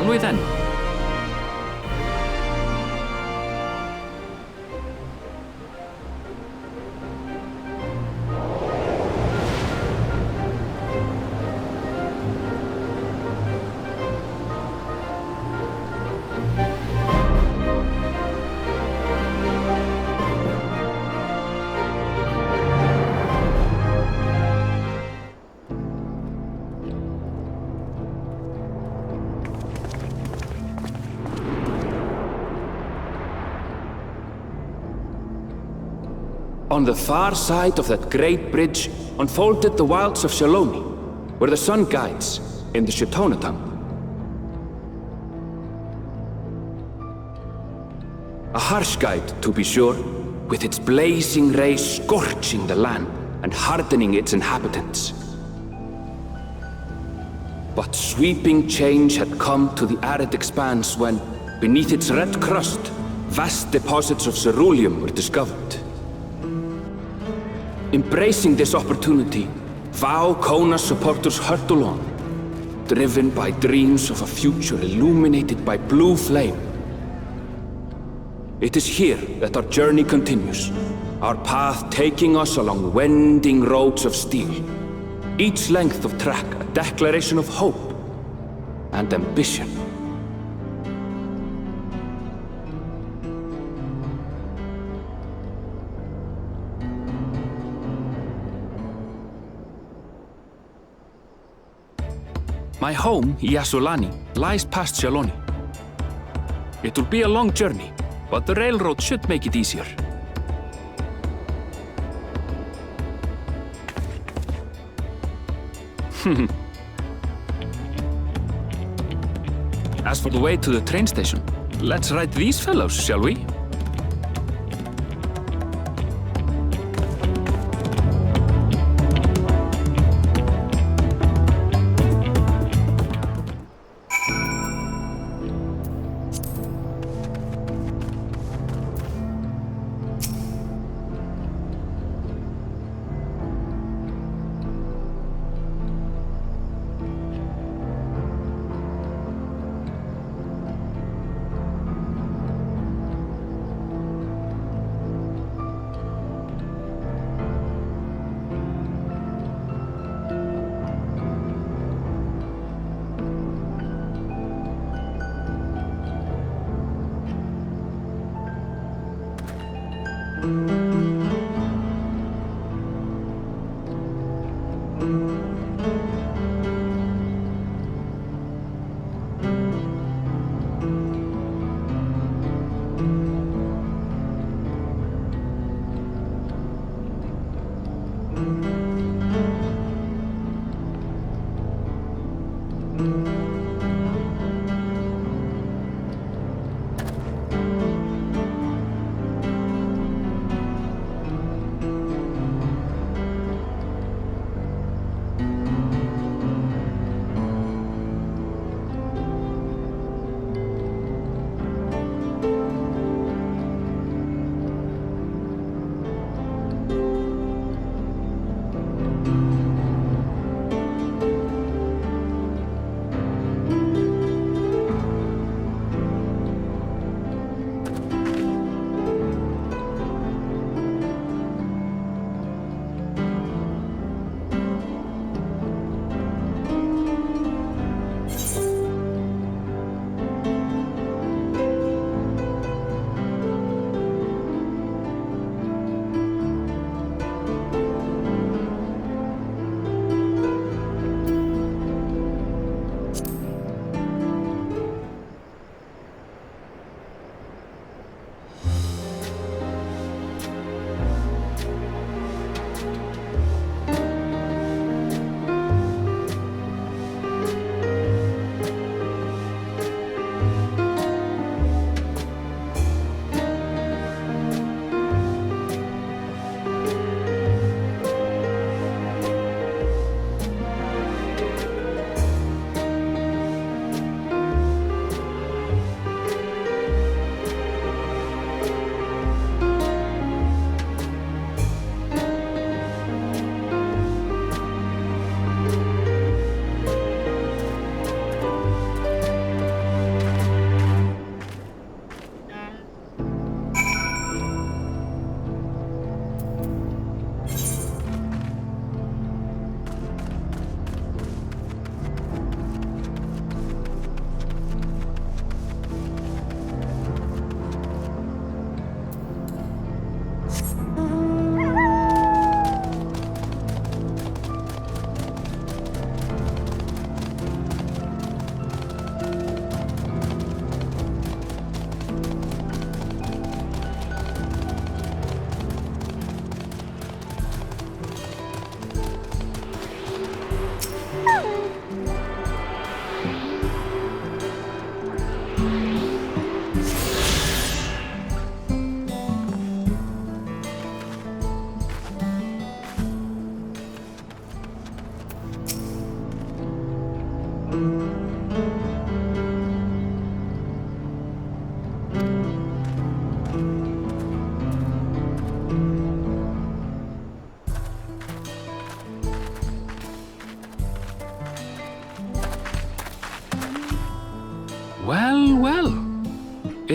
Shall we then? On the far side of that great bridge unfolded the wilds of Shaloni, where the sun guides in the Shitonaton. A harsh guide, to be sure, with its blazing rays scorching the land and hardening its inhabitants. But sweeping change had come to the arid expanse when, beneath its red crust, vast deposits of ceruleum were discovered. Embracing this opportunity, Vau Kona supporters hurtle on, driven by dreams of a future illuminated by blue flame. It is here that our journey continues, our path taking us along winding roads of steel, each length of track a declaration of hope and ambition. My home, Yasulani, lies past Shaloni. It will be a long journey, but the railroad should make it easier. As for the way to the train station, let's ride these fellows, shall we?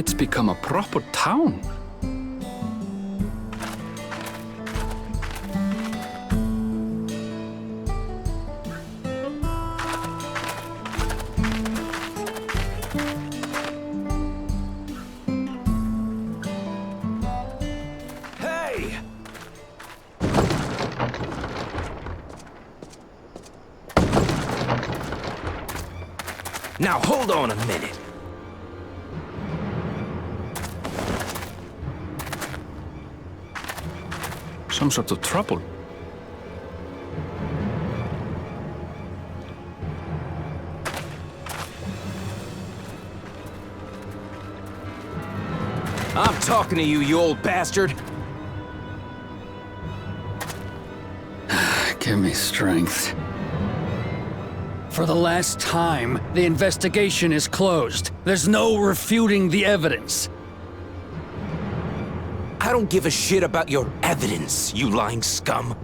It's become a proper town. Hey! Now hold on a minute. Some sort of trouble. I'm talking to you, you old bastard. Give me strength. For the last time, the investigation is closed. There's no refuting the evidence. I don't give a shit about your evidence, you lying scum.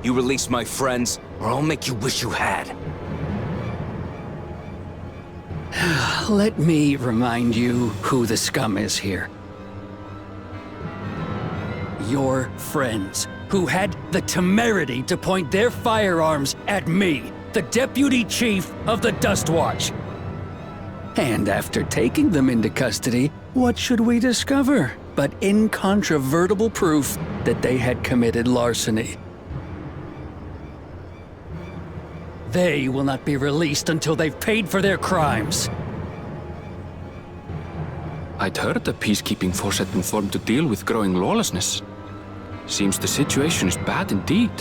You release my friends, or I'll make you wish you had. Let me remind you who the scum is here. Your friends, who had the temerity to point their firearms at me, the Deputy Chief of the Dust Watch. And after taking them into custody, what should we discover but incontrovertible proof that they had committed larceny? They will not be released until they've paid for their crimes. I'd heard the peacekeeping force had been formed to deal with growing lawlessness. Seems the situation is bad indeed.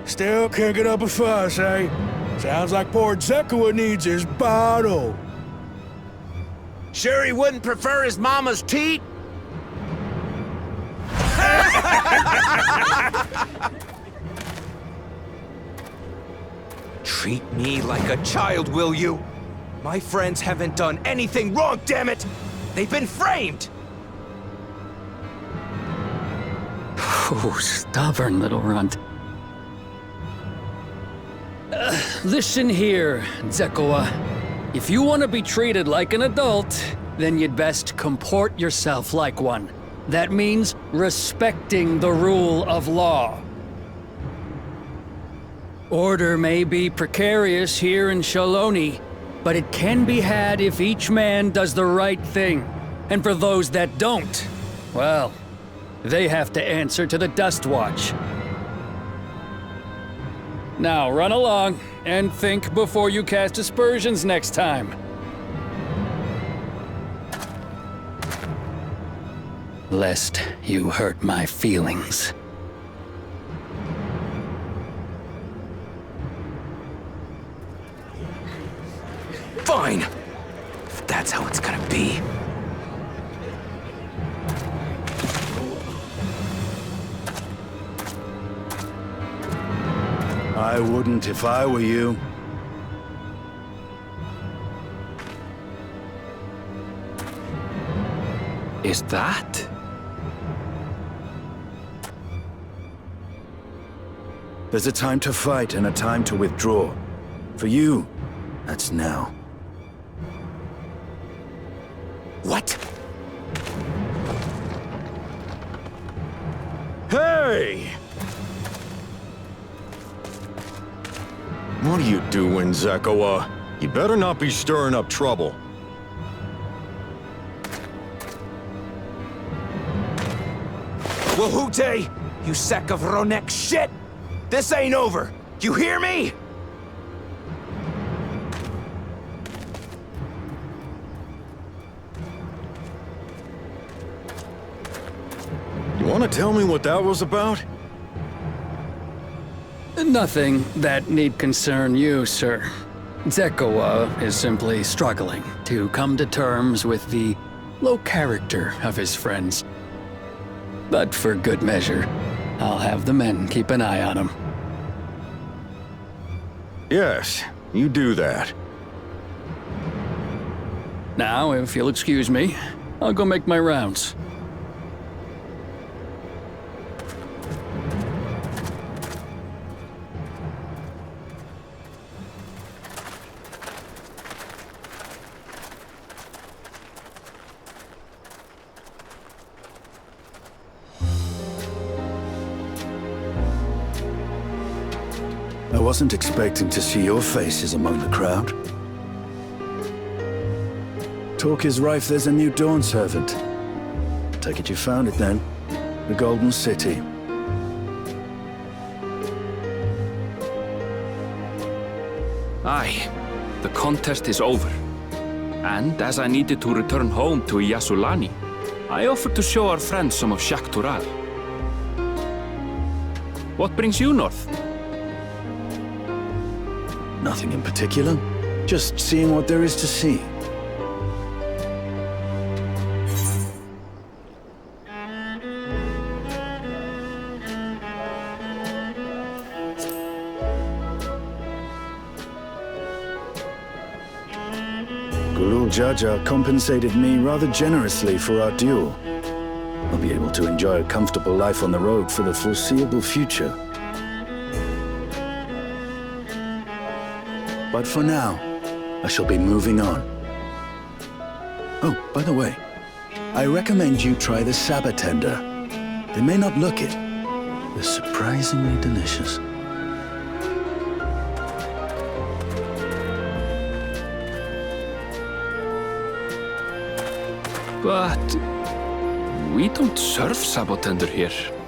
Still can't get up a fuss, eh? Sounds like poor Zekua needs his bottle. Sure he wouldn't prefer his mama's teat? Treat me like a child, will you? My friends haven't done anything wrong, damn it! They've been framed! Oh, stubborn little runt. Listen here, Zekua. If you want to be treated like an adult, then you'd best comport yourself like one. That means respecting the rule of law. Order may be precarious here in Shaloni, but it can be had if each man does the right thing. And for those that don't, well, they have to answer to the Dust Watch. Now run along, and think before you cast aspersions next time. Lest you hurt my feelings. Fine! If that's how it's gonna be. I wouldn't if I were you. Is that? There's a time to fight and a time to withdraw. For you, that's now. What? Hey! What are you doing, Zekua? You better not be stirring up trouble. Wahute, you sack of Ronek shit! This ain't over! You hear me? You want to tell me what that was about? Nothing that need concern you, sir. Zekua is simply struggling to come to terms with the low character of his friends. But for good measure, I'll have the men keep an eye on him. Yes, you do that. Now, if you'll excuse me, I'll go make my rounds. wasn't expecting to see your faces among the crowd. Talk is rife there's a new Dawn servant. Take it you found it then. The Golden City. Aye, the contest is over. And as I needed to return home to Yasulani, I offered to show our friends some of Shak Tural. What brings you north? Nothing in particular. Just seeing what there is to see. Gulul Jaja compensated me rather generously for our duel. I'll be able to enjoy a comfortable life on the road for the foreseeable future. But for now, I shall be moving on. Oh, by the way, I recommend you try the Sabatender. They may not look it. They're surprisingly delicious. But we don't serve Sabotender here.